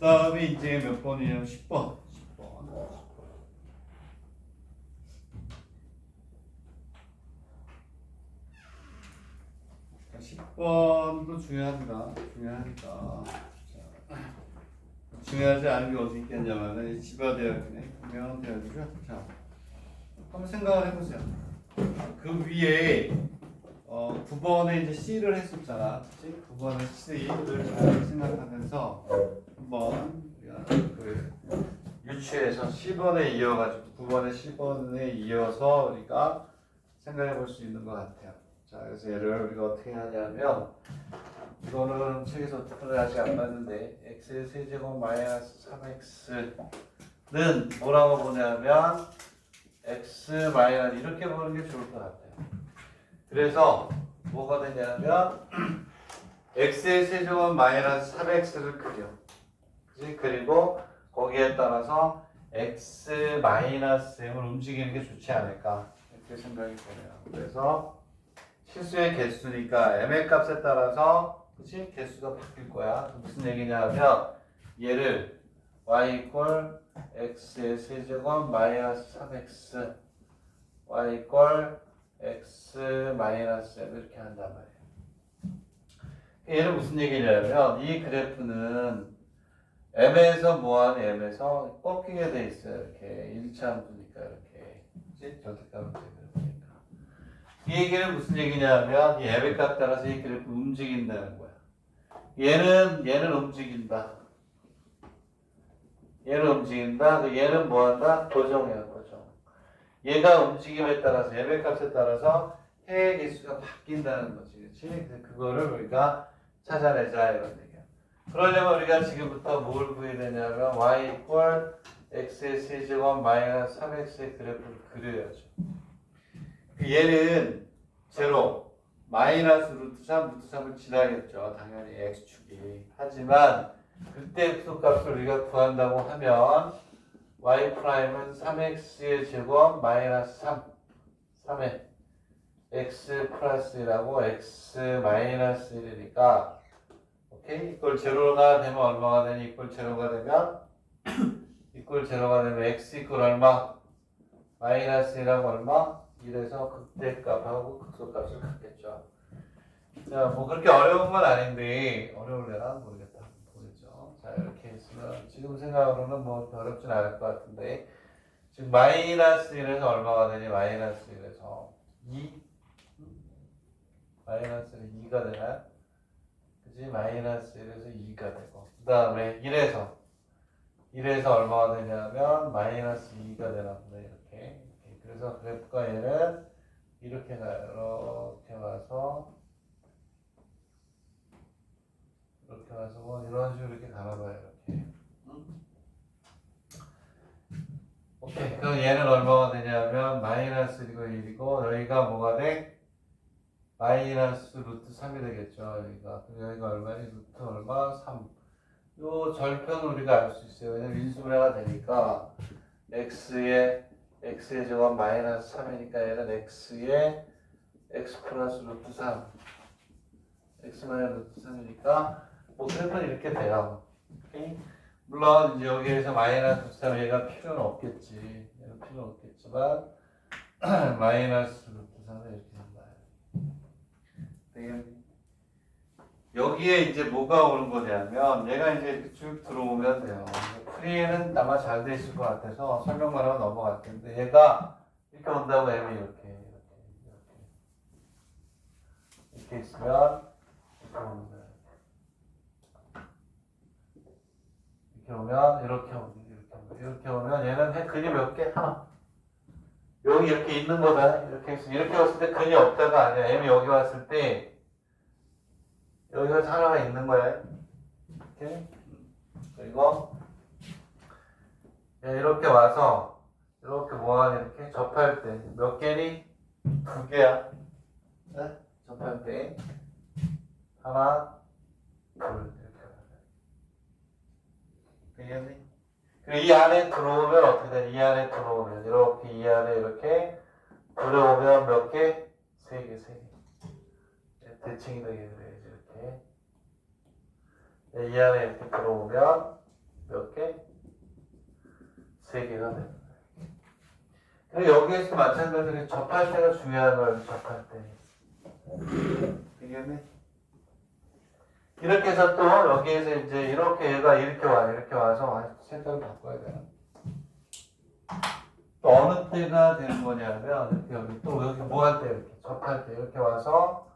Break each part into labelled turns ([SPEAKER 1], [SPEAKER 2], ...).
[SPEAKER 1] 다음에 이제 몇 번이냐면 10번. 10번도 중요합니다. 중요하지 않은 게 어디 있겠냐면은 지바대학이네. 그러면 대학이죠. 자, 한번 생각을 해보세요. 그 위에 9번에 이제 C를 했었잖아. 그치? 9번에 C를 잘 생각하면서 한번 우리가 그 유추해서 10번에 이어가지고 9번에 10번에 이어서 우리가 생각해 볼 수 있는 것 같아요. 자, 그래서 얘를 우리가 어떻게 하냐면 이거는 책에서 어떻게 아직 안 봤는데 x의 세제곱 마이너스 3x는 뭐라고 보냐면 x 마이너스 이렇게 보는 게 좋을 것 같아요. 그래서 뭐가 되냐면 x의 세제곱 마이너스 3x를 그려. 그치? 그리고 거기에 따라서 x 마이너스 m을 움직이는 게 좋지 않을까 이렇게 생각이 되네요. 그래서 실수의 개수니까 m의 값에 따라서 그치? 개수가 바뀔 거야. 무슨 얘기냐면 얘를 y 이퀄 x의 세제곱 마이너스 3x y 이퀄 x 마이너스 m 이렇게 한단 말이에요. 얘는 무슨 얘기냐면 이 그래프는 m에서 뭐하는 m에서 꺾이게 돼 있어요. 이렇게 1차 함수니까 이렇게 그치? 절대값은 그래프니까 이 얘기는 무슨 얘기냐면 이 m의 값 따라서 이 그래프 움직인다는 거야. 얘는 움직인다. 얘는 뭐한다? 고정이야, 고정. 얘가 움직임에 따라서 m의 값에 따라서 해의 개수가 바뀐다는 거지, 그렇지? 그래서 그거를 우리가 찾아내자 이런 얘기야. 그러려면 우리가 지금부터 뭘 구해야 되냐면 y 이퀄 x의 세제곱 마이너스 3x의 그래프를 그려야죠. 얘는 제로 마이너스 루트 3, 루트 3을 지나겠죠. 당연히 x축이. 하지만 그때 값을 우리가 구한다고 하면 y 프라임은 3x의 제곱 마이너스 3의 x 플러스 1하고 x 마이너스 1이니까 오케이? 이걸 제로가 되면 얼마가 되니? 이걸 제로가 되면 x 이퀄 얼마? 마이너스 1하고 얼마? 1에서 극대값하고 극소값을 갖겠죠. 자, 뭐 그렇게 어려운 건 아닌데 어려울래나 모르겠다. 보겠죠. 자, 이렇게 있으면 지금 생각으로는 뭐 어렵진 않을 것 같은데 지금 마이너스 1에서 얼마가 되니? 마이너스 1에서 2? 마이너스 2가 되나? 그지? 마이너스 1에서 2가 되고 그 다음에 1에서 얼마가 되냐면 마이너스 2가 되나 보네. 이렇게. 그래서 그래프가 얘는 이렇게 가서 뭐 이런 식으로 이렇게 가나봐요. 이렇게. 오케이. 그럼 얘는 얼마가 되냐면 마이너스 1이고 여기가 뭐가 돼? 마이너스 루트 3이 되겠죠. 여기가 얼마니? 루트 얼마? 3. 요 절편은 우리가 알 수 있어요. 왜냐면 인수분해가 되니까 x의 제곱 마이너스 3이니까 얘는 x의 x 플러스 루트 3 x 마이너스 루트 3이니까 뭐 그래프는 이렇게 돼요. 오케이? 물론 이제 여기에서 마이너스 루트 3 얘가 필요는 없겠지. 얘는 필요는 없겠지만 마이너스 루트 3은 이렇게 된다. 여기에 이제 뭐가 오는 거냐면 얘가 이제 이렇게 쭉 들어오면 돼요. 프리에는 아마 잘 돼 있을 것 같아서 설명만 하고 넘어갈 텐데 얘가 이렇게 온다고 M이 이렇게 있으면 이렇게 오는 거예요. 이렇게 오면 이렇게 오면 얘는 근이 몇 개? 하나. 여기 이렇게 있는 거다. 이렇게 왔을 때 근이 없다가 아니야. M이 여기 왔을 때 여기가 하나가 있는 거야. 이렇게. 그리고 이렇게 와서 이렇게 뭐하니 이렇게 접할 때 몇 개니? 2개야. 네? 접할 때 하나, 둘 이렇게 되겠니? 그리고 이 안에 들어오면 어떻게 돼? 이 안에 들어오면 이렇게 이 안에 이렇게 들어오면 몇 개? 3개. 대칭이 되게 돼야지 이렇게. 이 안에 이렇게 들어오면 몇 개? 3개가 되는 거예요. 그리고 여기에서 마찬가지로 접할 때가 중요한 거예요. 접할 때. 되겠니? 이렇게 해서 또 여기에서 이제 이렇게 얘가 이렇게 와서 색깔을 바꿔야 돼요. 또 어느 때가 되는 거냐면 이렇게 여기 또 여기 뭐 할 때 이렇게 접할 때 이렇게 와서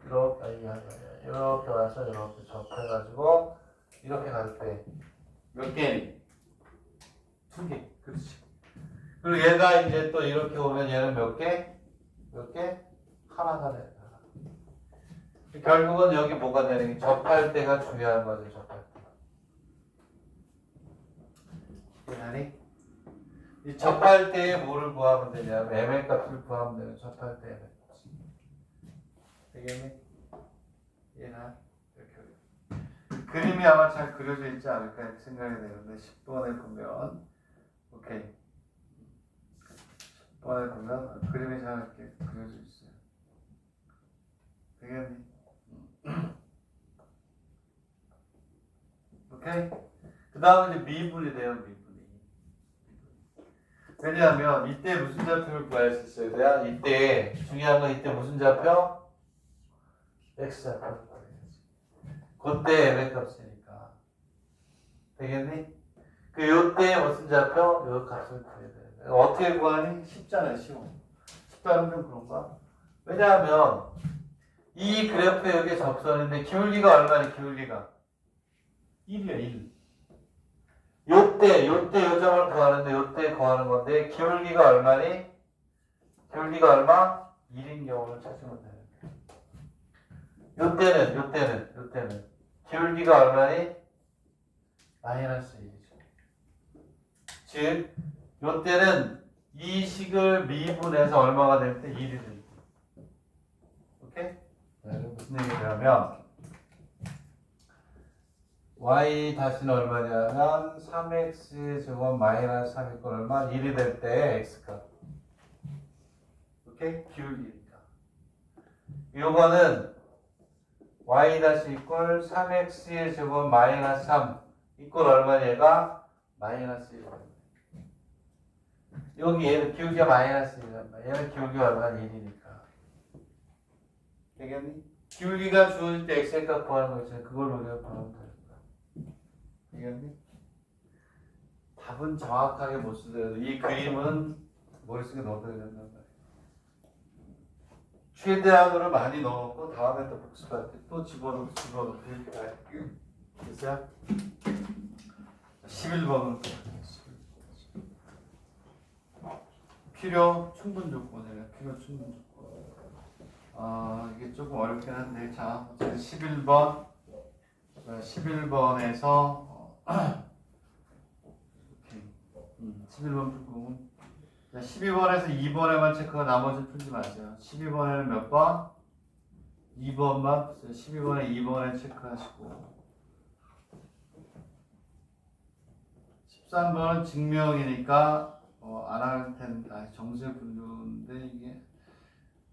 [SPEAKER 1] 이렇게 와서 이렇게 접해가지고 이렇게 갈 때 몇 개니? 2개. 그렇지. 그리고 얘가 이제 또 이렇게 오면 얘는 몇 개? 몇 개? 하나가 돼. 결국은 여기 뭐가 되는 게 접할 때가 중요한 거죠. 접할 때. 이해하니? 이 접할 때에 뭐를 구하면 되냐면 m의 값을 구하면 되는 접할 때 m의 값. 되겠니? 이해나? 이렇게 그림이 아마 잘 그려져 있지 않을까 이렇게 생각이 되는데 10번에 보면 오케이 10번에 보면 그림이 잘 이렇게 그려져 있어요. 되겠니? 오케이? 그 다음에 이제 미분이 돼요, 미분이. 왜냐하면 이때 무슨 좌표를 구할 수 있어야 돼요? 이때 중요한 건 이때 무슨 좌표? x 좌표를 구해야지. 그때 m의 값이니까. 되겠니? 그 요때 무슨 좌표? 요 값을 구해야 돼. 어떻게 구하니? 쉽잖아요, 쉬워. 쉽다는 건 그런가? 왜냐하면 이 그래프에 여기 접선인데 기울기가 얼마니? 기울기가 1이야 1. 요때 요 점을 구하는데 요때 구하는 건데 기울기가 얼마니? 기울기가 얼마? 1인 경우를 찾으면 돼요. 요때는 기울기가 얼마니? 마이너스 1이죠. 즉 요때는 이 식을 미분해서 얼마가 될 때 1이 될 때. 오케이? 무슨 얘기냐면 y 다시는 얼마냐면 3x 제곱 마이너스 3 이꼴 얼마? 1이 될 때 x값. 오케이? 기울기니까. 요거는 y 다시 이꼴 3x 제곱 마이너스 3 이꼴 얼마 얘가? 마이너스 1. 여기 얘는 기울기가 마이너스 1이란 말이야. 얘는 기울기가 얼마? 1이니까. 되겠니? 기울기가 주어질 때 x의 값 구하는 거 있잖아. 그걸 우리가 구하면 돼. 되겠니? 답은 정확하게 못 쓰더라도 이 그림은 머릿속에 넣어둬야 된단 말이야. 최대한으로 많이 넣었고 다음에 또 복습할 때 또 집어넣고 이렇게 할게요. 됐어요? 11번은 필요 충분 조건이에요. 필요 충분 조건. 이게 조금 어렵긴 한데 자 11번에서 11번 풀고 12번에서 2번에만 체크가 나머지 풀지 마세요. 12번에는 몇 번? 2번만 푸세요. 12번에 2번에 체크하시고 13번은 증명이니까 안 할 텐데 정세 분류인데 이게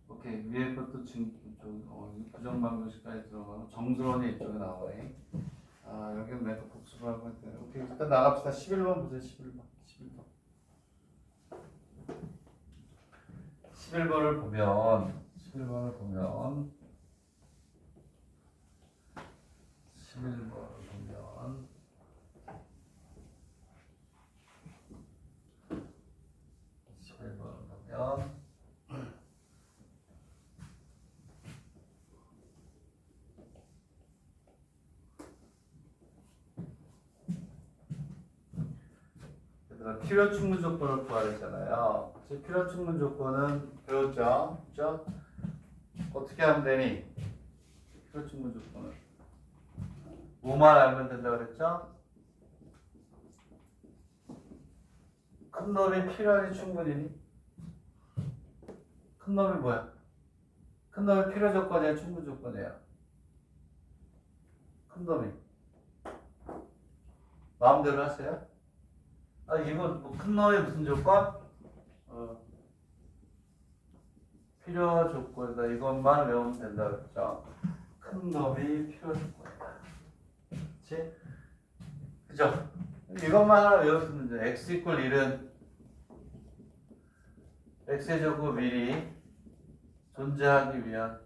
[SPEAKER 1] 오케이 위에 것도 부정방정식까지 들어가고 정수론이 이쪽에 나오네. 여기는 내가 복습을 하고 있대요. 오케이 일단 나갑시다. 11번 보세요. 11번을 보면 11번을 보면 필요 충분 조건을 구하랬잖아요. 필요 충분 조건은 배웠죠? 그죠? 어떻게 하면 되니? 필요 충분 조건을 뭐만 알면 된다고 그랬죠? 큰 놈이 필요하니 충분이니? 큰 놈이 뭐야? 큰 놈이 필요 조건이야? 충분 조건이야? 큰 놈이 마음대로 하세요? 이거 큰 놈이 무슨 조건? 필요 조건이다. 이것만 외우면 된다 그랬죠? 큰 놈이 필요 조건이다. 그치? 그죠? 이것만 하나 외웠으면 돼. x 이퀄 1은 x의 제곱 1이 존재하기 위한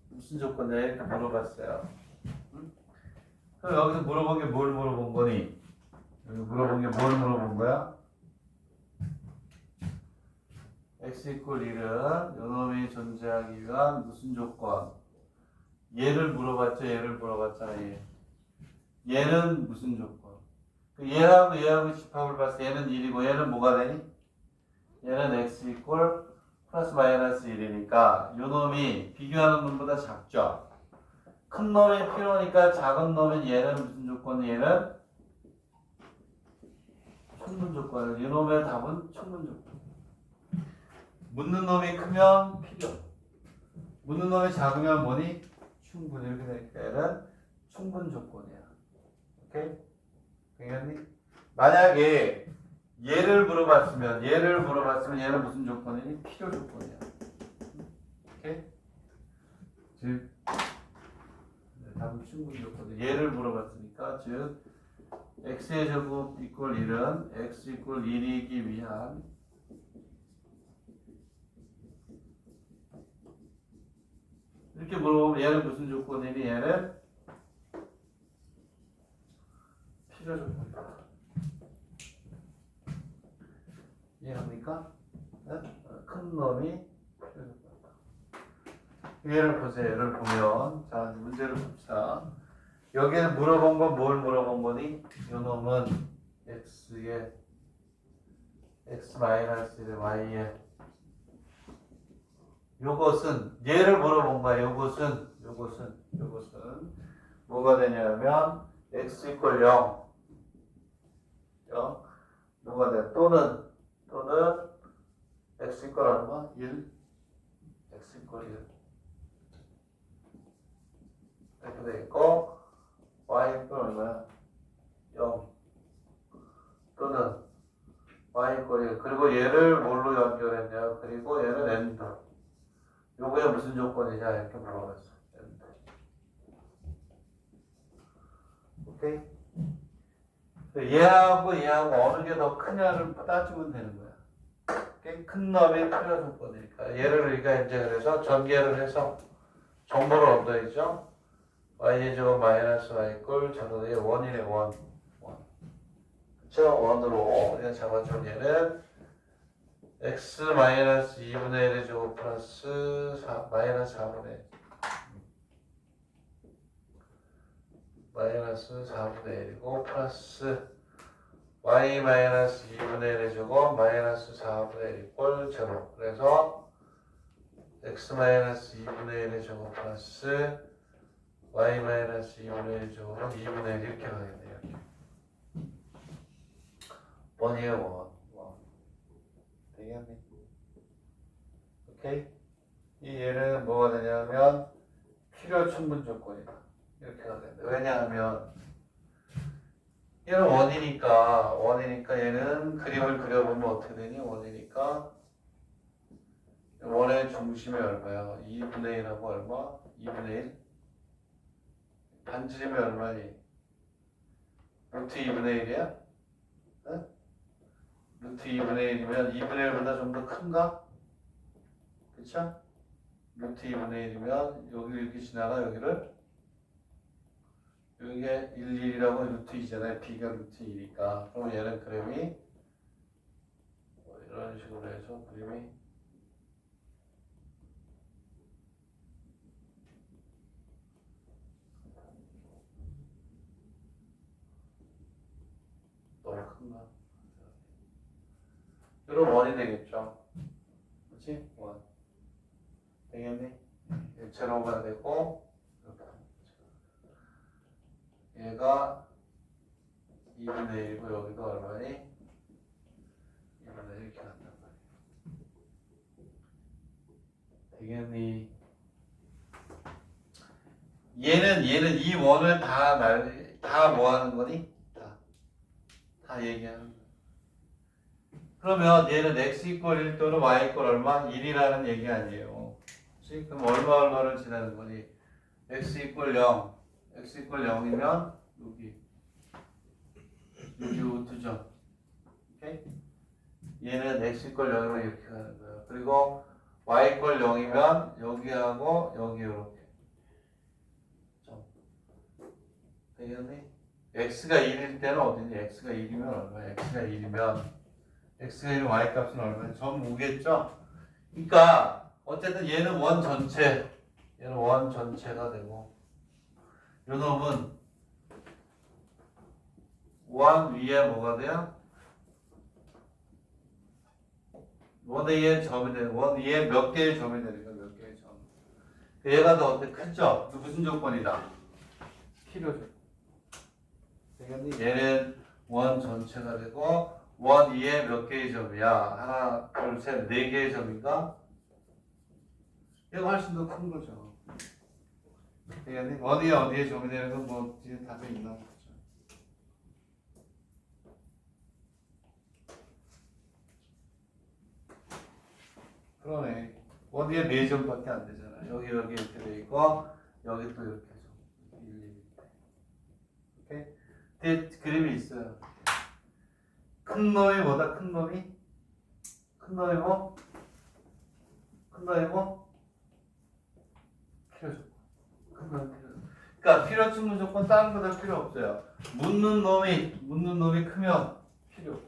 [SPEAKER 1] 무슨 조건이야? 이렇게 물어봤어요. 응? 그럼 여기서 물어본 게 뭘 물어본 거니? 여기 물어본 게 뭘 물어본 거야? x 이퀄 1은 요놈이 존재하기 위한 무슨 조건? 얘를 물어봤죠? 얘를 물어봤잖아. 얘는 무슨 조건? 얘하고 집합을 봤을 때 얘는 1이고 얘는 뭐가 되니? 얘는 x 이퀄 플러스 마이너스 1이니까 요놈이 비교하는 놈보다 작죠? 큰 놈이 필요하니까 작은 놈은 얘는 무슨 조건이 얘는 충분 조건이에요. 이놈의 답은 충분 조건. 묻는 놈이 크면 필요. 묻는 놈이 작으면 뭐니? 충분. 이렇게 되니까 얘는 충분 조건이야. 오케이? 되겠니? 만약에 얘를 물어봤으면 얘는 무슨 조건이니? 필요 조건이야. 오케이? 즉 답은 충분 조건이야. 얘를 물어봤으니까 즉 x의 제곱 이퀄 1은 x 이퀄 1이기 위한 이렇게 물어보면 얘는 무슨 조건이니? 얘는 필요 조건이다. 이해합니까? 네? 큰 놈이 필요 조건이다. 얘를 보세요. 얘를 보면 자 문제를 봅시다. 여기에 물어본 건 뭘 물어본 거니? 요 놈은 x에 x 마이너스 1에 y에 요것은 얘를 물어본 거야. 요것은 뭐가 되냐면 x 이퀄 0 뭐가 돼? 또는 x 이퀄 얼마? 1 x 이퀄 1 이렇게 돼 있고 y 이퀄 얼마야? 0 또는 y 이퀄 1 그리고 얘를 뭘로 연결했냐? 그리고 얘는 n 요거에 무슨 조건이냐? 이렇게 물어봤어. 오케이? 얘하고 어느 게 더 크냐를 따지면 되는 거야. 큰 놈이 필요 조건이니까. 얘를 우리가 이제 그래서 전개를 해서 정보를 얻어야죠. y의 제곱 마이너스 y 꼴 저는 얘 원이네 원. 그쵸? 원으로 그냥 잡아준 얘는 x 마이너스 2분의 1의 제곱 플러스 마이너스 4분의 1. 마이너스 4분의 1이고 플러스 y 마이너스 2분의 1의 제곱 마이너스 4분의 1 이꼴 제로. 그래서 x 마이너스 2분의 1의 제곱 플러스 y 마이너스 2분의 1의 제곱은 2분의 1 이렇게 가겠네요. 원이에요 원. 되겠네. 오케이? 이 얘는 뭐가 되냐면 필요 충분 조건이다. 이렇게 가겠네. 왜냐하면 얘는 원이니까 얘는 그림을 그려보면 어떻게 되니? 원이니까 원의 중심이 얼마야? 2분의 1하고 얼마? 2분의 1? 반지름이 얼마니? 루트 2분의 1이야? 응? 루트 2분의 1이면 2분의 1보다 좀 더 큰가? 그쵸? 루트 2분의 1이면 여기를 이렇게 지나가 여기를 여기에 1, 1이라고 루트 2잖아요. b가 루트 2니까 그럼 얘는 그림이 뭐 이런 식으로 해서 그림이 너무 큰가? 이런 원이 되겠죠. 그렇지? 원 되겠니? 제로가 되고 얘가 2분의 1이고 여기도 얼마니? 2분의 1 이렇게 간단 말이야. 되겠니? 얘는 이 원을 다 뭐 하는 거니? 다 얘기하는 거야. 그러면 얘는 x 이퀄 1 또는 y 이퀄 얼마? 1이라는 얘기 아니에요. 그치? 그럼 얼마를 지나는 거니? x 이퀄 0. x 이퀄 0이면 여기 루트죠. 오케이? 얘는 x 이퀄 0이면 이렇게 가는 거야. 그리고 y 이퀄 0이면 여기하고 여기 이렇게. 되겠니? x가 1일 때는 어디니? x가 1이면 얼마야? x가 1이면 x가 1은 y 값은 얼마야? 점 5겠죠? 그러니까 어쨌든 얘는 원 전체, 얘는 원 전체가 되고 요 놈은 원 위에 뭐가 돼요? 원 위에 점이 되는 원 위에 몇 개의 점이 되니까 몇 개의 점. 얘가 더 어때? 크죠? 무슨 조건이다? 필요죠. 되겠니? 얘는 원 전체가 되고 원 위에 몇 개의 점이야? 하나, 둘, 셋, 네 개의 점인가? 얘가 훨씬 더 큰 거죠. 되겠니? 원 위에 어디에 점이 되는 건 뭐 뒤에 답이 있나 보죠. 그러네. 원 위에 4점밖에 안 되잖아. 여기 이렇게 돼 있고 여기 또 이렇게 점. 1, 2. 오케이? 뒤에 그림이 있어요. 큰 놈이 뭐다? 큰 놈이? 큰 놈이 뭐? 큰 놈이 뭐? 필요 조건. 큰 놈이 필요 조건. 그러니까 필요 충분 조건 다른 거 다 필요 없어요. 묻는 놈이 크면 필요.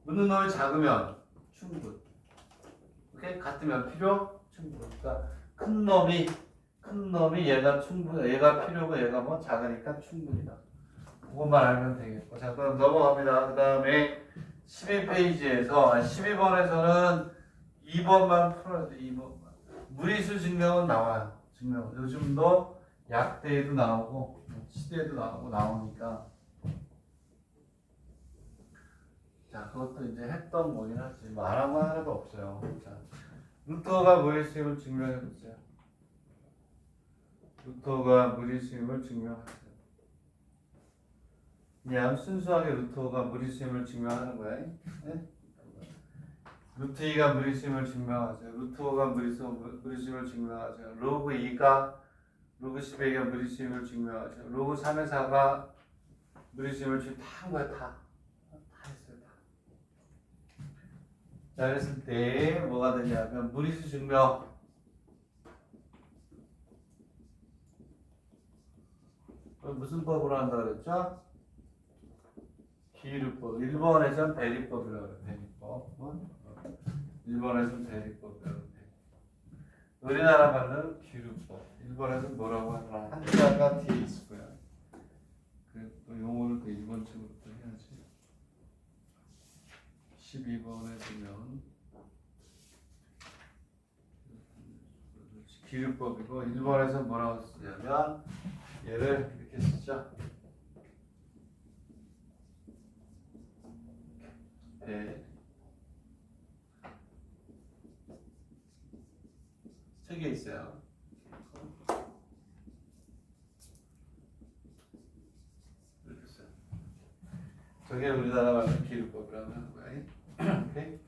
[SPEAKER 1] 묻는 놈이 작으면 충분. 오케이? 같으면 필요 충분. 그러니까 큰 놈이 얘가 충분, 얘가 필요고 얘가 뭐 작으니까 충분이다. 그것만 알면 되겠고. 자, 그럼 넘어갑니다. 그 다음에 12페이지에서, 12번에서는 2번만 풀어야 돼, 2번만. 무리수 증명은 나와요. 증명. 요즘도 약대에도 나오고, 시대에도 나오고, 나오니까. 자, 그것도 이제 했던 거긴 하지. 뭐, 안 한 건 하나도 없어요. 자, 루터가 무리수임을 증명해 보세요. 루터가 무리수임을 증명하세요. 그냥 순수하게 루터가 무리수임을 증명하는 거야. 네? 루트 2가 무리수임을 증명하세요. 루트 5가 무리수임을 증명하세요. 로그 2가 로그 11가 무리수임을 증명하세요. 로그 3의 4가 무리수임을 다 한 거야. 다 했어요. 다. 자, 그랬을 때 뭐가 되냐면 무리수 증명. 무슨 법으로 한다 그랬죠? 기류법. 일본에선 대리법이라고 그래. 대리법. 1번에서는 대리법이라고 해. 우리나라 말로는 기류법. 일본에서는 뭐라고 하더라? 한자가 뒤에 있을 거야. 또 용어를 또 일본 측으로 또 해야지. 12번에 보면 기류법이고 일본에서 뭐라고 쓰냐면 얘를 이렇게 쓰죠. 책에 있어요. 이렇게 써요. 저게 우리나라 말로 기류법이라고 하는 거야. 오케이?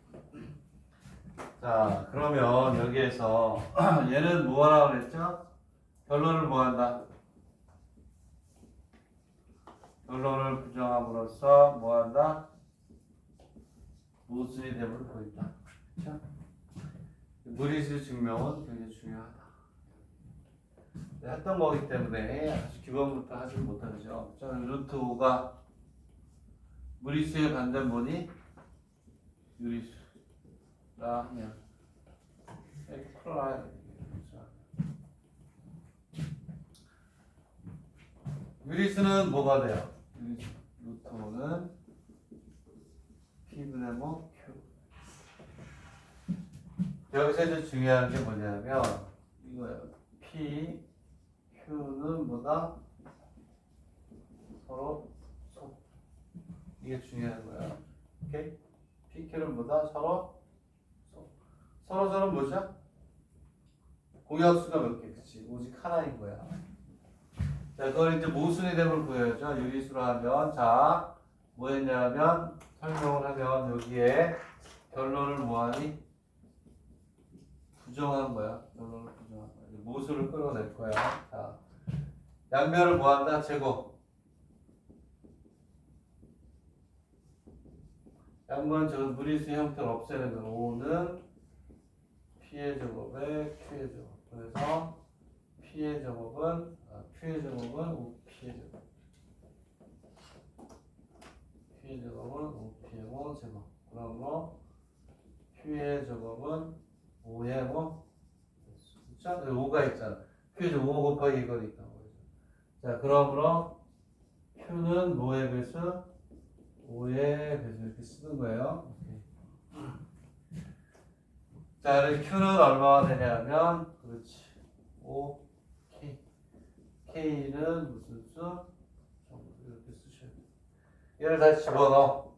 [SPEAKER 1] 자, 그러면 여기에서 얘는 뭐 하라고 그랬죠? 결론을 뭐 한다? 결론을 부정함으로써 뭐 한다? 모순이 됨을 보인다. 그렇죠? 무리수 증명은 굉장히 중요하다. 했던 거기 때문에 아주 기본부터 하지 못하죠. 저는 루트 5가 무리수의 반대문이 유리수라 하면 이렇게 풀어놔야 되겠죠. 유리수는 뭐가 돼요? 루트 5는 P분의 뭐 Q. 여기서 이제 중요한 게 뭐냐면 이거예요. P, Q는 뭐다? 서로 속. 이게 중요한 거야. 오케이? P, Q는 뭐다? 서로 속. 서로는 뭐죠? 공약수가 몇 개? 그치? 오직 하나인 거야. 자, 그걸 이제 모순이 됨을 보여야죠. 유리수로 하면 자, 뭐 했냐면 설명을 하면 여기에 결론을 뭐하니? 부정한 거야. 결론을 부정한 모수를 끌어낼 거야. 자, 양변을 뭐한다? 제곱. 양변 저 무리수 형태를 없애는 거. 5는 P의 제곱에 Q의 제곱. 그래서 Q의 제곱은 5P의 제곱. Q의 제곱은 5P의 제곱. 그러므로 Q의 제곱은 5의 그쵸? 5가 있잖아. Q의 제곱 5 곱하기 이거니까. 자, 그러므로 Q는 뭐의 배수? 5의 배수 이렇게 쓰는 거예요. 자, 그래서 Q는 얼마가 되냐면, 그렇지. 5K. K는 무슨 수? 이렇게 쓰셔야 돼요. 얘를 다시 집어넣어.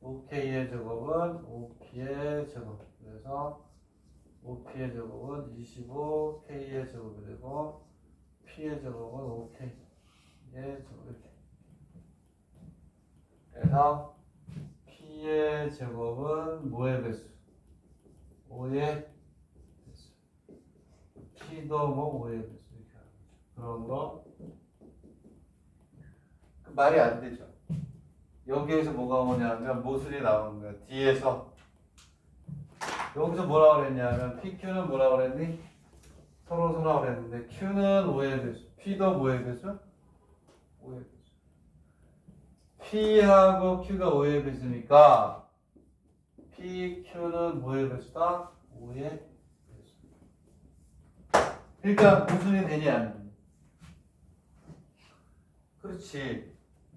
[SPEAKER 1] 5K의 제곱은 5P의 제곱. 그래서 5P의 제곱은 25K의 제곱이 되고, P의 제곱은 5K의 제곱. 이렇게. 그래서 P의 제곱은 뭐의 배수? 5의 배수. P도 뭐 5의 배수. 이렇게 하는 거죠. 그러므로 말이 안 되죠. 여기에서 뭐가 오냐면 모순이 나오는 거야. 뒤에서 여기서 뭐라 그랬냐면 PQ는 뭐라 그랬니? 서로 그랬는데 Q는 5의 배수. P도 뭐의 배수? 5의 배수. P하고 Q가 5의 배수니까 PQ는 뭐의 배수다? 5의 배수. 그러니까 모순이 되니 안 되니? 그렇지.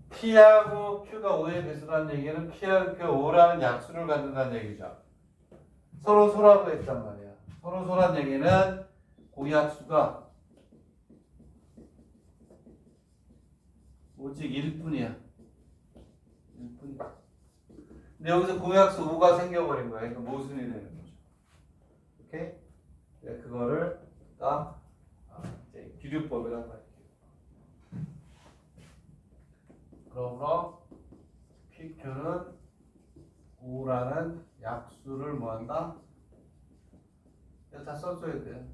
[SPEAKER 1] P하고 Q가 5의 배수라는 얘기는 P하고 Q가 5라는 약수를 갖는다는 얘기죠. 서로라고 했단 말이야. 서로라는 얘기는 공약수가 오직 1뿐이야. 1뿐이야. 근데 여기서 공약수 5가 생겨버린 거야. 그러니까 모순이 되는 거죠. 오케이? 네, 그거를 딱 이제 기류법이라고 할게요. 그러므로 PQ는 5라는 약수를 뭐한다? 이거 다 써줘야 돼.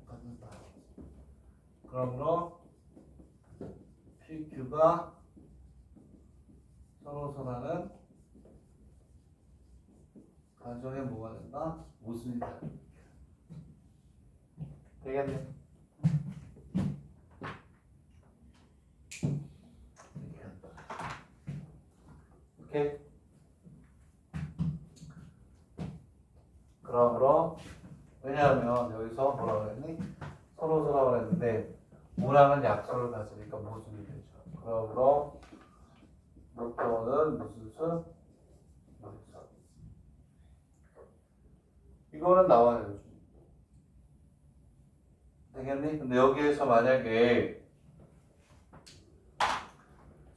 [SPEAKER 1] 그러므로 PQ가 서로서라는 가정에 뭐가 된다? 모순이 된다. 되겠네. 오케이. 그러므로 왜냐하면 여기서 뭐라 그랬니? 서로서라고 그랬는데 5라는 약수를 가지니까 모순이 되죠. 그러므로 목표는 무슨 수? 무리수. 이거는 나와요. 되겠니? 근데 여기에서 만약에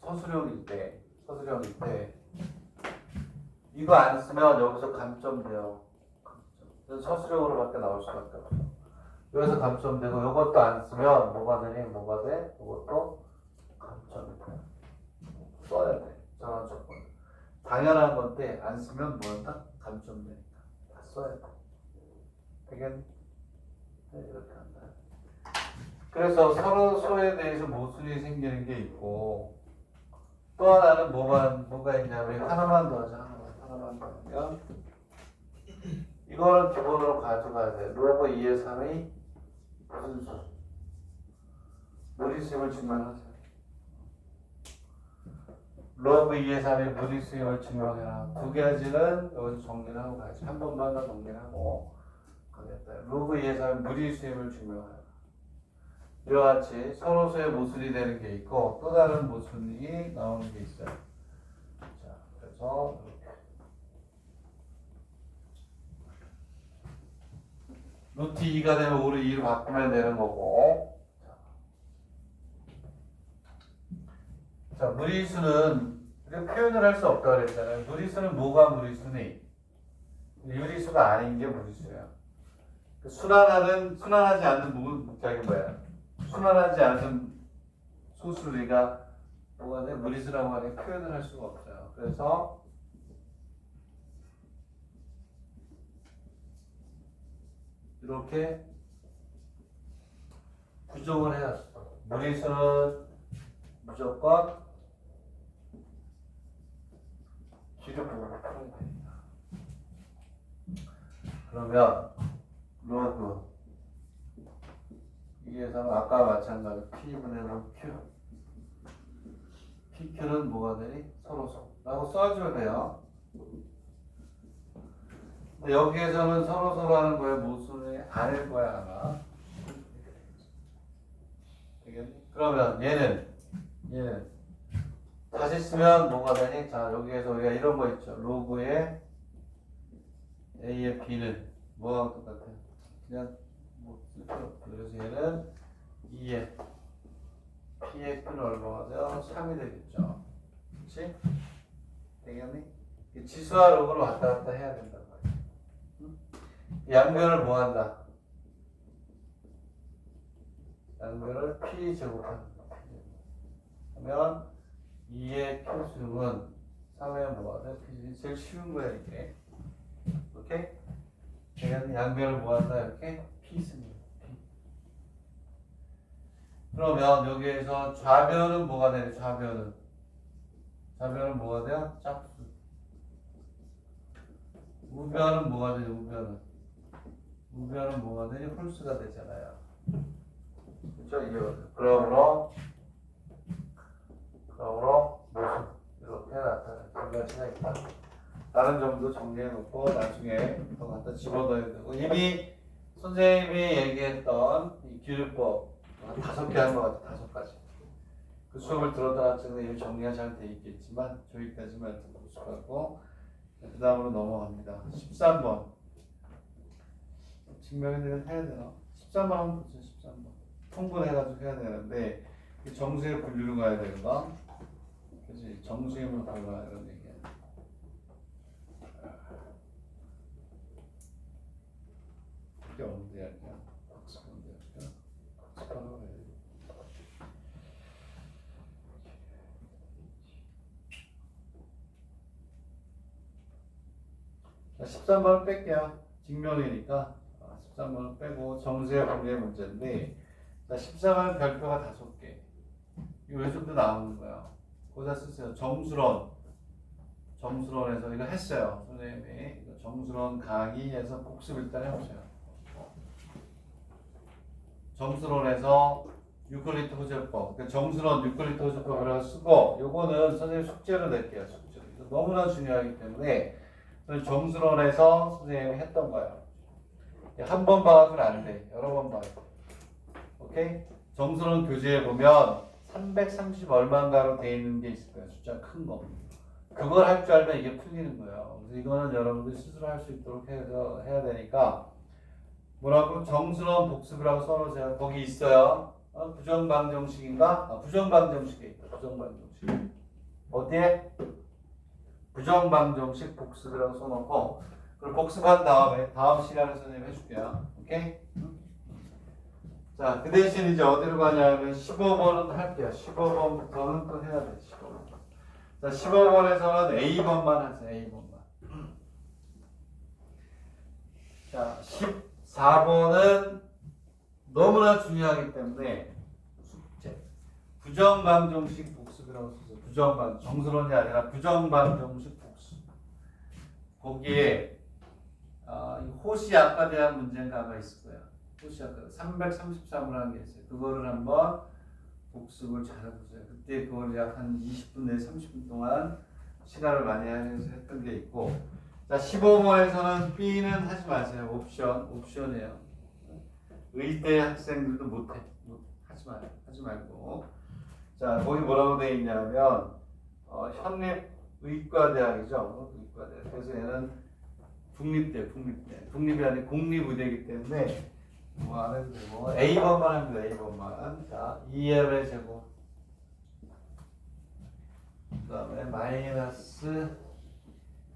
[SPEAKER 1] 서술형일 때 이거 안 쓰면 여기서 감점돼요. 서술형으로밖에 나올 수밖에 없어. 여기서 감점되고 이것도 안 쓰면 뭐가 되니? 뭐가 돼? 이것도 감점이 돼. 써야 돼. 전환 조건. 당연한 건데 안 쓰면 뭐한다? 감점되니까. 다 써야 돼. 되겠니? 네, 이렇게 한다. 그래서 서로에 대해서 모순이 생기는 게 있고 또 하나는 뭐가 있냐면 하나만 더 하자. 하나만 더 하면 이거는 기본으로 가져가야 돼. 로그 2의 3이 무슨 수? 무리수임을 증명하세요. 로그 2의 3이 무리수임을 증명해라. 두 가지는 여기서 정리를 하고 가야지. 한 번만 더 정리를 하고 가겠다. 로그 2의 3이 무리수임을 증명해라. 이와 같이 서로서의 모순이 되는 게 있고 또 다른 모순이 나오는 게 있어요. 자, 그래서 이렇게 루트 2가 되면 우리 2로 바꾸면 되는 거고. 자, 무리수는 이렇게 표현을 할 수 없다고 그랬잖아요. 무리수는 뭐가 무리수니? 유리수가 아닌 게 무리수예요. 순환하지 않는 저기 뭐야? 순환하지 않은 소수를 우리가 뭐가 돼? 무리수라고 하는 표현을 할 수가 없어요. 그래서 이렇게 부정을 해야 돼. 무리수는 무조건 기름부로 풀어야 됩니다. 그러면 로그 위에서는 아까 마찬가지로 P분의 Q PQ는 뭐가 되니? 서로서라고 써주면 돼요. 근데 여기에서는 서로서로 하는 거에 모순이 아닐 거야 아마. 되겠니? 그러면 얘는 다시 쓰면 뭐가 되니? 자, 여기에서 우리가 이런 거 있죠. 로그의 A의 B는 뭐가 똑같아? 그냥 뭐 쓸 필요 없고. 그래서 얘는 2의 P의 Q는 얼마가 돼요? 3이 되겠죠. 그렇지? 되겠니? 지수와 로그를 왔다 갔다 해야 된단 말이야. 응? 양변을 뭐 한다? 양변을 P 제곱하는 거야. 그러면 2의 Q승은 3의 뭐가 돼? P 제일 쉬운 거야 이게. 오케이? 되겠니? 양변을 뭐 한다 이렇게? P승이야. P. 그러면 여기에서 좌변은 뭐가 되니? 좌변은 뭐가 돼요? 짝수. 우변은 뭐가 되니? 우변은 뭐가 되니? 홀수가 되잖아요. 그렇죠? 이게 그러므로 모순 이렇게 나타나는 두 가지가 있다. 다른 점도 정리해놓고 나중에 더 갖다 집어넣어야 되고 이미 선생님이 얘기했던 이 기술법 5개 한 것 같아. 5가지. 그 수업을 들었던 학생은 이미 정리가 잘 돼 있겠지만 저기까지만 듣고 수고하고 그 다음으로 넘어갑니다. 13번 증명에 대해서 해야 되나? 13번 한번 보죠. 13번 통분해가지고 해야 되는데 정수의 분류로 가야 되는 거 그치? 정수임을 골라 이런 얘기야. 이게 어느 대학이야? 박스콘 대학이야? 박스콘으로 해야 돼. 자, 13번은 뺄게요. 직면이니까 13번은 빼고 정수의 분류의 문제인데 자, 14번은 별표가 5개. 이거 요즘도 나오는 거야. 거기다 쓰세요. 정수론에서 이거 했어요. 선생님이 이거 정수론 강의에서 복습 일단 해보세요. 정수론에서 유클리드 호재법, 그러니까 정수론 유클리드 호재법이라고 쓰고 요거는 선생님 숙제로 낼게요. 숙제로. 이거 너무나 중요하기 때문에 정수론에서 선생님이 했던 거예요. 한 번 봐서는 안 돼. 여러 번 봐야 돼. 오케이? 정수론 교재에 보면 330 얼마인가로 되어 있는 게 있을 거예요. 숫자 큰 거. 그걸 할 줄 알면 이게 풀리는 거예요. 그래서 이거는 여러분들이 스스로 할 수 있도록 해서 해야 되니까 뭐라고 정수론 복습이라고 써놓으세요. 거기 있어요. 부정방정식인가? 부정방정식에 있다. 부정방정식. 어디에? 부정방정식 복습이라고 써놓고 그리고 복습한 다음에 다음 시간에 선생님 해줄게요. 오케이? 자, 그 대신 이제 어디로 가냐면 15번은 할게요. 15번부터는 또 해야 돼. 15번. 자, 15번에서는 A번만 하세요. A번만. 자, 14번은 너무나 중요하기 때문에 숙제. 부정방정식 복습이라고 쓰세요. 부정방 정수론이 아니라 부정방정식 복습. 거기에 호시 아까 대한 문제인가가 있을 거예요. 호시 아까 333을 한 게 있어요. 그거를 한번 복습을 잘 해보세요. 그때 그걸 약 한 20분 내지 30분 동안 시간을 많이 하면서 했던 게 있고 자 15번에서는 B는 하지 마세요. 옵션이에요. 의대 학생들도 못해. 하지 말고 자 거기 뭐라고 되어 있냐면 현립의과대학이죠. 의과대학. 그래서 얘는 국립이 아니고 공립의대이기 때문에 뭐 안 해도 되고 A번만 합니다. A번만. 자 2L의 제곱 그 다음에 마이너스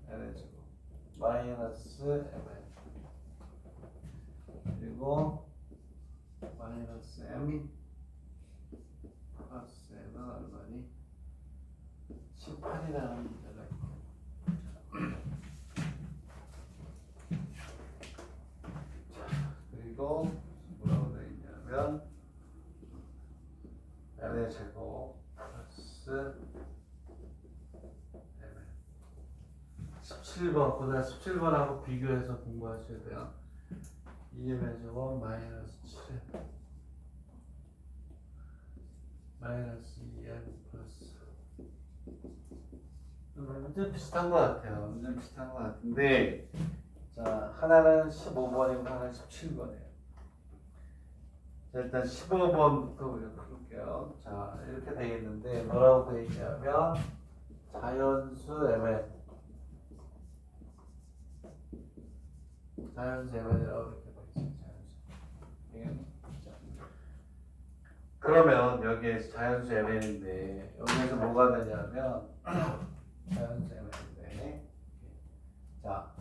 [SPEAKER 1] L의 제곱 마이너스 ML 그리고 마이너스 M 플러스 M은 얼마니? 18이라는 문제가 있고 그리고 뭐라고 되어 있냐면 n의 제곱 플러스 17번, 그다음 17번하고 비교해서 공부하셔야 돼요. 2m의 제곱 마이너스 7 마이너스 2m 플러스 문제 비슷한 것 같아요. 문제 비슷한 것 같은데 자 하나는 15번이고 하나는 17번이에요. 자, 일단 15번부터 우리가 풀게요. 자 이렇게 되어 있는데 뭐라고 되어 있냐면 자연수 mn 자연수 mn이라고 이렇게 되어 있어요. 자연수. 그러면 여기에 자연수 mn인데 여기에서 뭐가 되냐면 자연수 mn인데 자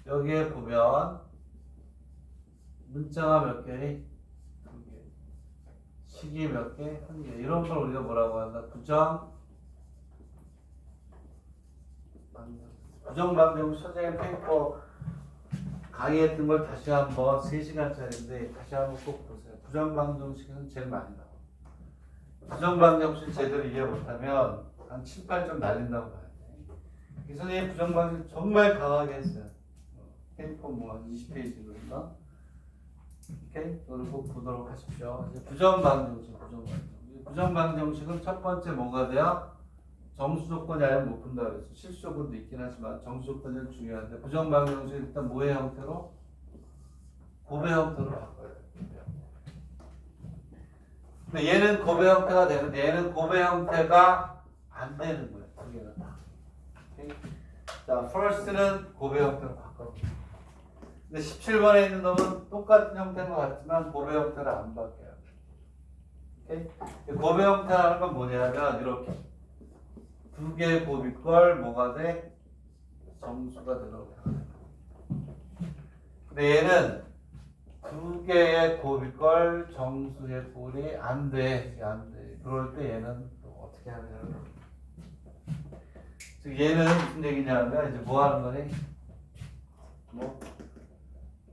[SPEAKER 1] 여기에 보면 문자가 몇 개? 두 개. 식이 몇 개? 한 개. 이런 걸 우리가 뭐라고 한다? 부정방정 선생님 페이퍼 강의했던 걸 다시 한번 3시간짜리인데 다시 한번 꼭 보세요. 부정방정식은 제일 많이 나와요. 부정방정식 제대로 이해 못하면 한 7, 8점 날린다고 봐야 돼. 이 선생님 부정방정 정말 강하게 했어요. 페이퍼 뭐 20페이지로 있나? 오케이? 이걸 꼭 보도록 하십시오. 이제 부정방정식, 부정방정식은 첫 번째 뭐가 돼요? 정수 조건이 아니면 못 푼다 그랬어. 실수 조건도 있긴 하지만 정수 조건이 중요한데 부정방정식 일단 뭐의 형태로? 곱의 형태로 바꿔야 돼요. 근데 얘는 곱의 형태가 되는데 얘는 곱의 형태가 안 되는 거예요. 두 개가 다. 오케이? 자, first는 곱의 형태로 바꿔. 근데 17번에 있는 놈은 똑같은 형태인 것 같지만 곱의 형태를 안 바뀌어요. 오케이? 곱의 형태라는 건 뭐냐면 이렇게 두 개의 곱일 걸 뭐가 돼? 정수가 되도록 해야 돼. 근데 얘는 두 개의 곱일 걸 정수의 꼴이 안 돼. 안 돼. 그럴 때 얘는 또 어떻게 하냐면 즉 얘는 무슨 얘기냐면 이제 뭐 하는 거니? 뭐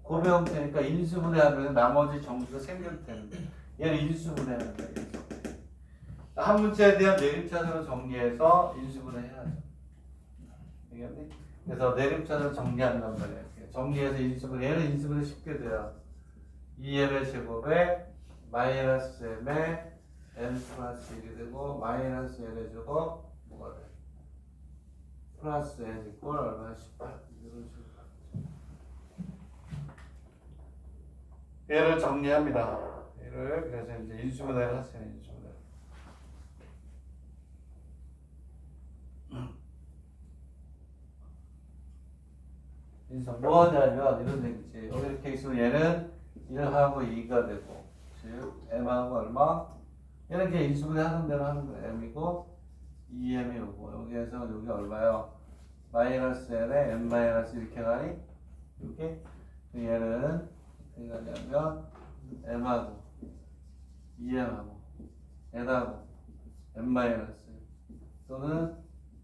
[SPEAKER 1] 곱의 형태니까 인수분해하면 나머지 정수가 생길 텐데 얘는 인수분해하는 거예요. 한 문자에 대한 내림차순을 정리해서 인수분해해야죠. 알겠니? 그래서 내림차순을 정리한단 말이에요. 정리해서 인수분해. 얘는 인수분해 쉽게 돼요. 2m의 제곱에 마이너스 m의 n 플러스 1이 되고 마이너스 n의 제곱 뭐가 돼? 플러스 n 이꼴 얼마? 18. 이런 식으로. 얘를 정리합니다. 얘를 그래서 이제 인수분해를 하세요. 인수분해. 그래서 뭐 하냐면 이런 얘기지. 여기 이렇게 있으면 얘는 1하고 2가 되고 즉 m하고 얼마? 얘는 그냥 인수분해 하는 대로 하는 거예요. m이고 2m이 오고 여기에서 여기 얼마요? 마이너스 n에 n 마이너스 이렇게 가니? 이렇게 얘는 어떻게 가냐면 m하고 2m하고 n하고 n 마이너스 또는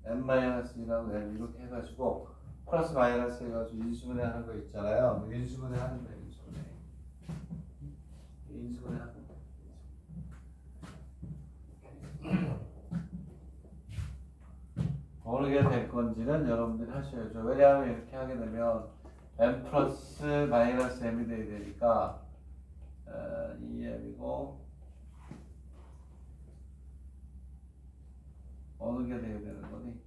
[SPEAKER 1] n 마이너스 1하고 n 이렇게 해가지고 플러스 마이너스 해가지고 인수분해 하는 거 있잖아요. 인수분해 하는 거예요. 인수분해 하는 거. 어느 게 될 건지는 여러분들이 하셔야죠. 왜냐하면 이렇게 하게 되면 m 플러스 마이너스 m이 돼야 되니까 2m이고 어느 게 돼야 되는 거니?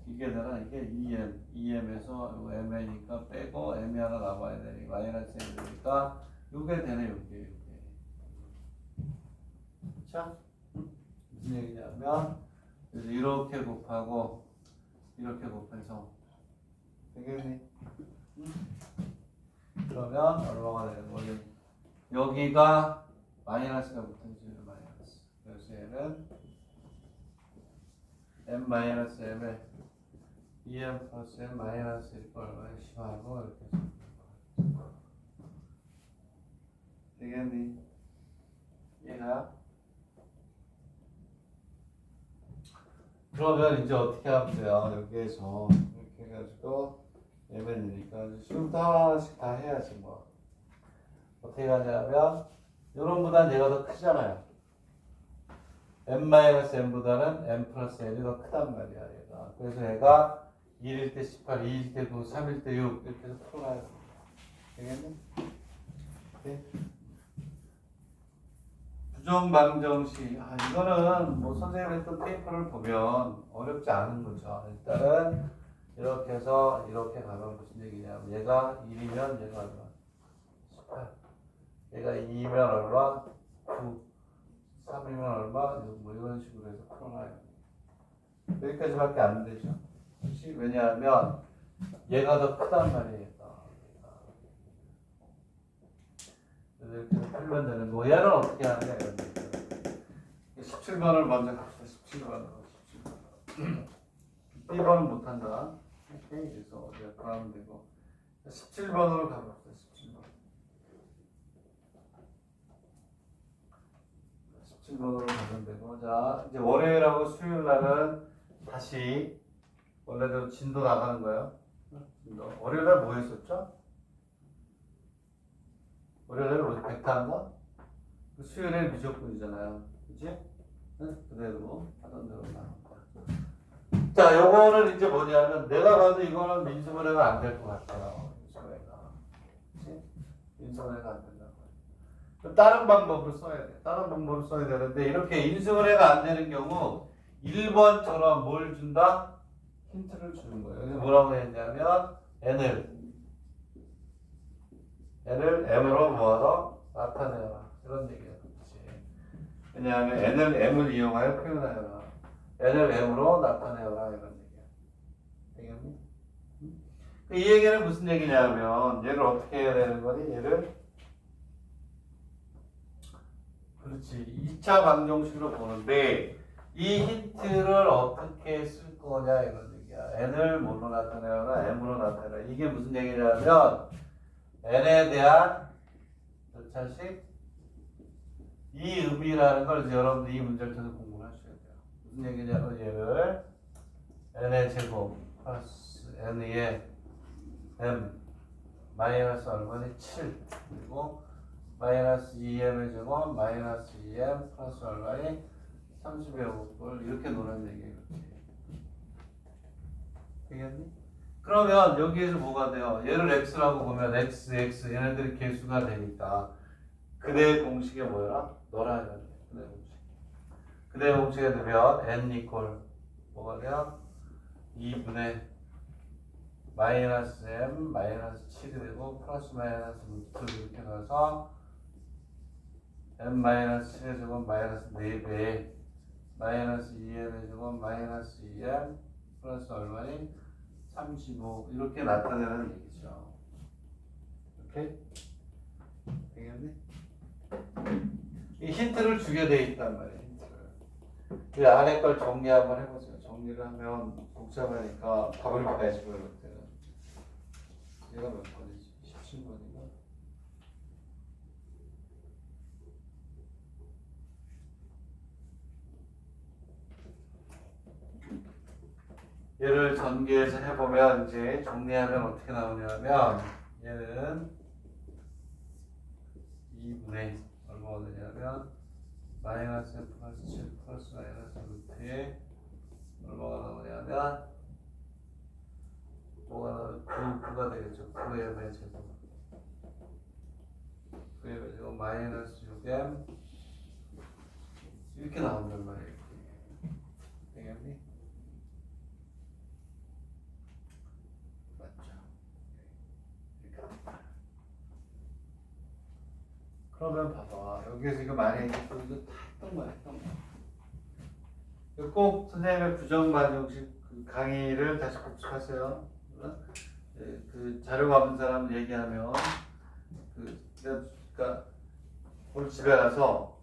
[SPEAKER 1] 이게 되나? 이게 2m에서 m이니까 빼고 m이 하나 남아야 되니 마이너스 m이 되니까 요게 되네 요게 자 무슨 얘기냐면 이렇게 곱하고 이렇게 곱해서 되겠니? 그러면 얼마가 되는 거니? 여기가 마이너스가 붙어있죠. 마이너스. 그래서 얘는 m 마이너스 m에 2m 플러스 m 마이너스 1거 얼마에 10하고 이렇게 해서 되겠니? 얘가 그러면 이제 어떻게 하면 돼요? 여기에서 이렇게 해가지고 mn이니까 지금부터 하나씩 다 해야지 뭐 어떻게 하냐면 요놈보다는 얘가 더 크잖아요. n-n보다는 n 플러스 n이 더 크단 말이야, 얘가. 그래서 얘가 1일 때 18, 2일 때 9, 3일 때 6 이렇게 해서 풀어놔요. 되겠니? 네. 부정방정식. 이거는 뭐 선생님이 했던 페이퍼를 보면 어렵지 않은 거죠. 일단은 이렇게 해서 이렇게 가면 무슨 얘기냐면 얘가 1이면 얘가 얼마? 18. 얘가 2면 얼마? 9. 3이면 얼마? 뭐 이런 식으로 해서 풀어놔요. 여기까지밖에 안 되죠. 혹시 왜냐하면 얘가 더 크단 말이에요. 그래서 이렇게 풀면 되는 거. 얘는 어떻게 하느냐 이런 얘기죠. 17번을 먼저 갑시다. 17번으로. 17번. B번은 못한다. 오케이. 그래서 어디가 가면 되고. 17번으로 가봅시다. 17번. 17번으로 가면 되고. 자, 이제 월요일하고 수요일 날은 다시 원래대로 진도 나가는 거예요. 진도. 월요일 날 뭐 했었죠? 월요일 날 어디 백타인가? 수요일에 미적분이잖아요. 그치? 네? 그대로 하던 대로 나온 거야. 자, 요거는 이제 뭐냐면 내가 봐도 이거는 민수분해가 안 될 것 같아요. 민수분해가. 그치? 민수분해가 안 된다고. 그럼 다른 방법으로 써야 돼. 다른 방법으로 써야 되는데 이렇게 인수분해가 안 되는 경우 1번처럼 뭘 준다? 힌트를 주는 거예요. 여기서 뭐라고 했냐면 n을 m으로 모아서 나타내라. 이런 얘기예요. 왜냐하면 n을 m을 이용하여 표현하여라. n을 m으로 나타내어라. 이런 얘기야. 되겠니? 이 얘기는 무슨 얘기냐면 얘를 어떻게 해야 되는 거니? 얘를 그렇지. 2차 방정식으로 보는데 이 힌트를 어떻게 쓸 거냐 이런 얘기야. n을 뭘로 나타내어라. m으로 나타내라. 이게 무슨 얘기냐면 n에 대한 몇 차식? 이 의미라는 걸 이제 여러분들 이 문제를 통해서 공부를 하셔야 돼요. 무슨 얘기냐면 얘를 n의 제곱 플러스 n의 m 마이너스 얼마니? 7 그리고 마이너스 2m의 제곱 마이너스 2m 플러스 얼마니? 30의 5를 이렇게 노는 얘기예요. 되겠니? 그러면 여기에서 뭐가 돼요? 얘를 x라고 보면 x, x 얘네들이 개수가 되니까 그대의 공식이 뭐야? 너라 해야 돼. 그대의 공식. 그대의 공식에 되면 n 이퀄 뭐가 돼요? 2분의 마이너스 m 마이너스 7이 되고 플러스 마이너스 루트 이렇게 넣어서 m 마이너스 7의 제곱 마이너스 4배 마이너스 2m의 제곱 마이너스 2m 플러스 얼마니? 35 이렇게 나타내는 얘기죠. 오케이? 되겠니? 이 힌트를 주게 돼 있단 말이에요. 힌트를. 그 안에 걸 정리 한번 해보세요. 정리를 하면 복잡하니까 답을 봐야지 그럴 때는. 얘가 몇 번이지? 17번인가? 얘를 전개해서 해보면 이제 정리하면 어떻게 나오냐면 얘는 2분의 얼마가 되냐면 마이너스 플러스 7 플러스 마이너스 루트에 얼마가 나오냐면 뭐가 9가 되겠죠. 9m의 제곱 9m의 제곱 마이너스 6m 이렇게 나온단 말이에요. 되겠니? 맞죠? 이렇게 나온다. 그러면 봐봐. 여기에서 이거 많이 했고 이거 다 했던 거야. 했던 거. 꼭 선생님의 부정반정식 그 강의를 다시 복습하세요. 그 자료가 없는 사람 얘기하면 그러니까 오늘 집에 가서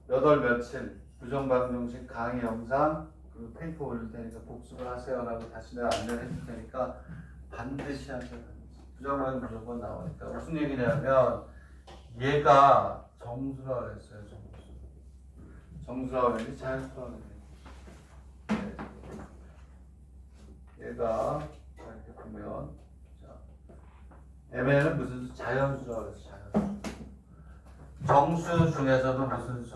[SPEAKER 1] 몇 월 며칠 부정방정식 강의 영상 그리고 페이퍼 올릴 테니까 복습을 하세요라고 다시 내가 안내를 해줄 테니까 반드시 하세요. 부정방정 무조건 나오니까 무슨 얘기냐면 얘가 정수라고 했어요. 정수라고 했는지 자연수라고 했는지 얘가 이렇게 보면 자, MN은 무슨 자연수라고 했어요. 자연수. 정수 중에서도 무슨 수?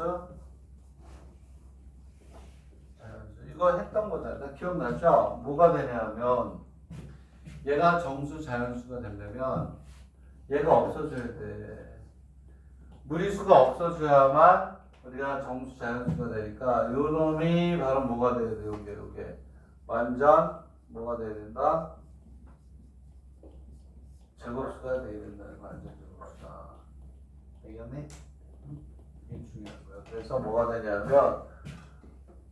[SPEAKER 1] 자연수. 이거 했던 거잖아. 기억나죠? 뭐가 되냐면 얘가 정수 자연수가 되려면 얘가 없어져야 돼. 무리수가 없어져야만 우리가 정수 자연수가 되니까 요 놈이 바로 뭐가 돼야 돼? 요게 완전 뭐가 돼야 된다? 제곱수가 돼야 된다는 거. 완전 제곱수가. 되겠니? 이게 중요한 거야. 그래서 뭐가 되냐면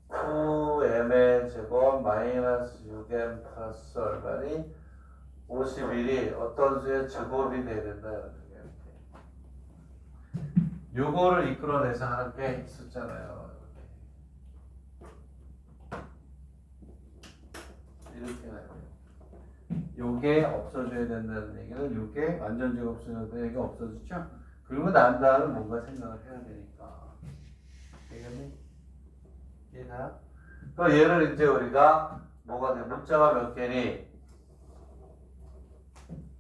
[SPEAKER 1] 9m의 제곱 마이너스 6m 플러스 얼마니? 51이 어떤 수의 제곱이 돼야 된다. 이렇게. 요거를 이끌어내서 하는 게 있었잖아요. 이렇게 해야 돼요. 요게 없어져야 된다는 얘기는 요게 완전 제곱수는 얘기가 없어지죠? 그리고 난 다음에 뭔가 생각을 해야 되니까. 되겠니? 이해가요? 그럼 얘를 이제 우리가 뭐가 돼? 문자가 몇 개니?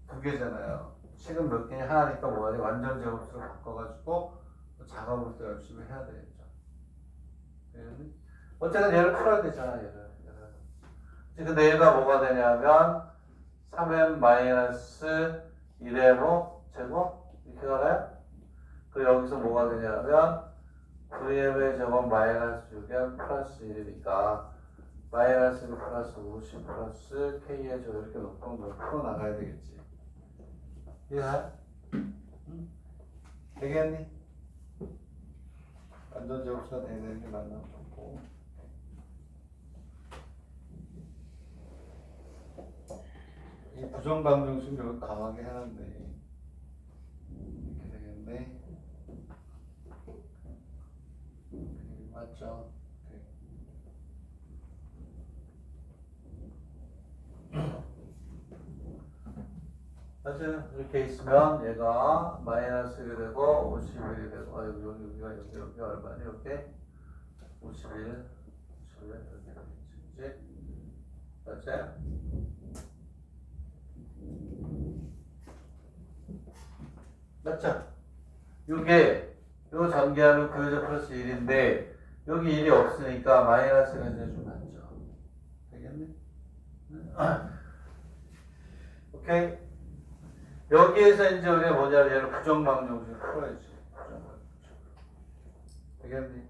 [SPEAKER 1] 두 개잖아요. 식은 몇 개니? 하나니까 뭐가 돼? 완전 제곱수로 바꿔가지고 작업을 또 열심히 해야 되겠죠. 되겠니? 어쨌든 얘를 풀어야 되잖아, 얘를. 근데 얘가 뭐가 되냐면 3m-1m 제곱? 이렇게 가나요? 그 여기서 뭐가 되냐면 9m의 제곱 마이너스 6m 플러스 1이니까 마이너스 1 플러스 50 플러스 k의 제곱 이렇게 놓고 풀어나가야 되겠지. 이해해? 응? 되겠니? 완전 제곱수가 되는 게 맞나 보고. 이 부정방정식을 여기 강하게 하는데 이렇게 되겠네. 맞죠? 맞아요. 이렇게 있으면 얘가 마이너스 1이 되고 51이 되고 여기가 얼마니? 이렇게 51 이렇게 되겠지. 맞아요? 맞죠? 요게 요 전개하면 그여자 플러스 1인데 여기 1이 없으니까 마이너스가 이제 좀 맞죠. 되겠네? 오케이? 여기에서 이제 우리가 뭐냐면 얘를 부정방정식을 풀어야지. 되겠니?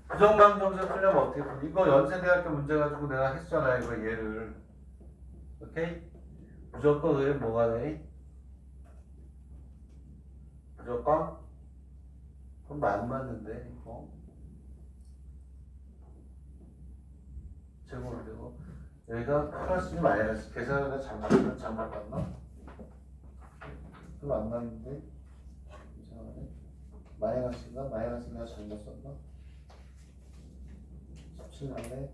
[SPEAKER 1] 부정방정식 풀려면 어떻게 풀? 이거 연세대학교 문제 가지고 내가 했잖아요. 이거 얘를. 오케이? 무조건 그게 뭐가 돼? 무조건? 그럼 안 맞는데, 이거. 제곱이 되고. 여기가 플러스 마이너스. 계산을 잘못 봤나? 그럼 안 맞는데? 이상하네. 마이너스인가? 마이너스인가 잘못 썼나? 17나네.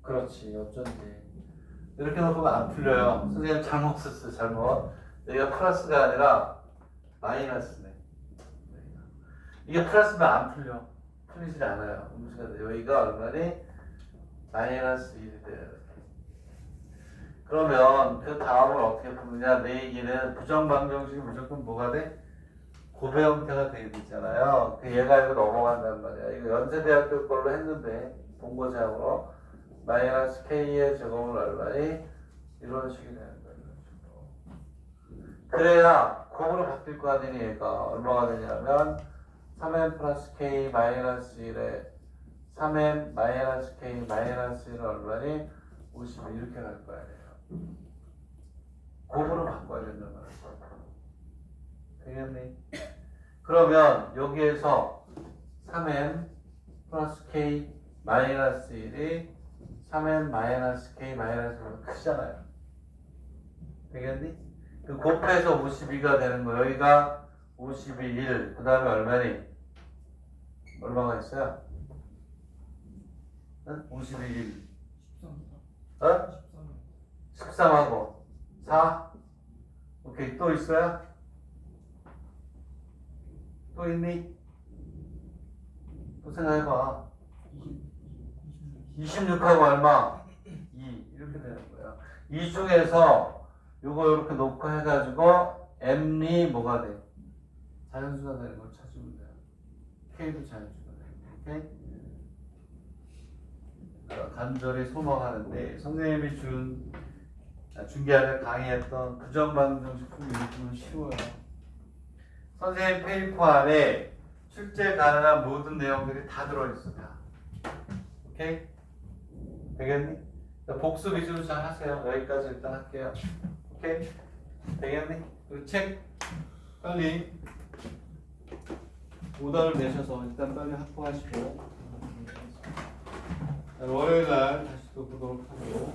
[SPEAKER 1] 그렇지, 어쩐지. 이렇게 놓으면 안 풀려요. 선생님 잘못 썼어요, 잘못. 여기가 플러스가 아니라 마이너스네. 이게 플러스면 안 풀려. 풀리질 않아요. 음수가 돼. 여기가 얼마니? 마이너스 1이 돼요. 그러면 그 다음을 어떻게 푸느냐? 내 얘기는 부정방정식이 무조건 뭐가 돼? 고배 형태가 돼야 되잖아요. 그 얘가 이거 넘어간단 말이야. 이거 연세대학교 걸로 했는데 본고사항으로 마이너스 k의 제곱은 얼마니? 이런 식이 되는 거예요. 그래야 곱으로 바뀔 거 아니니 얘가 얼마가 되냐면 3m 플러스 k 마이너스 1에 3m 마이너스 k 마이너스 1은 얼마니? 50 이렇게 갈 거 아니에요. 곱으로 바꿔야 된단 말이에요. 되겠니? 그러면 여기에서 3m 플러스 k 마이너스 1이 3m 마이너스 k 마이너스 1은 크잖아요. 되겠니? 그 곱해서 52가 되는 거. 여기가 51, 그 다음에 얼마니? 얼마가 있어요? 응? 51. 13. 13하고 4? 오케이. 또 있어요? 또 있니? 또 생각해봐. 26하고 얼마? 2. 이렇게 되는 거야. 이 중에서 요거 이렇게 놓고 해가지고 m이 뭐가 돼? 자연수가 되는 걸 찾으면 돼요. K도 자연수가 되고, 오케이? 간절히 소망하는데 선생님이 중계하는 강의했던 부정반응식품 일부는 쉬워요. 선생님 페이퍼 안에 출제 가능한 모든 내용들이 다 들어있어. 다. 오케이? 되겠니? 복수 위주로 잘 하세요. 여기까지 일단 할게요. 오케이? 되겠니? 그 책 빨리 오더를 내셔서 일단 빨리 확보하시고 월요일 날 다시 또 보도록 하고.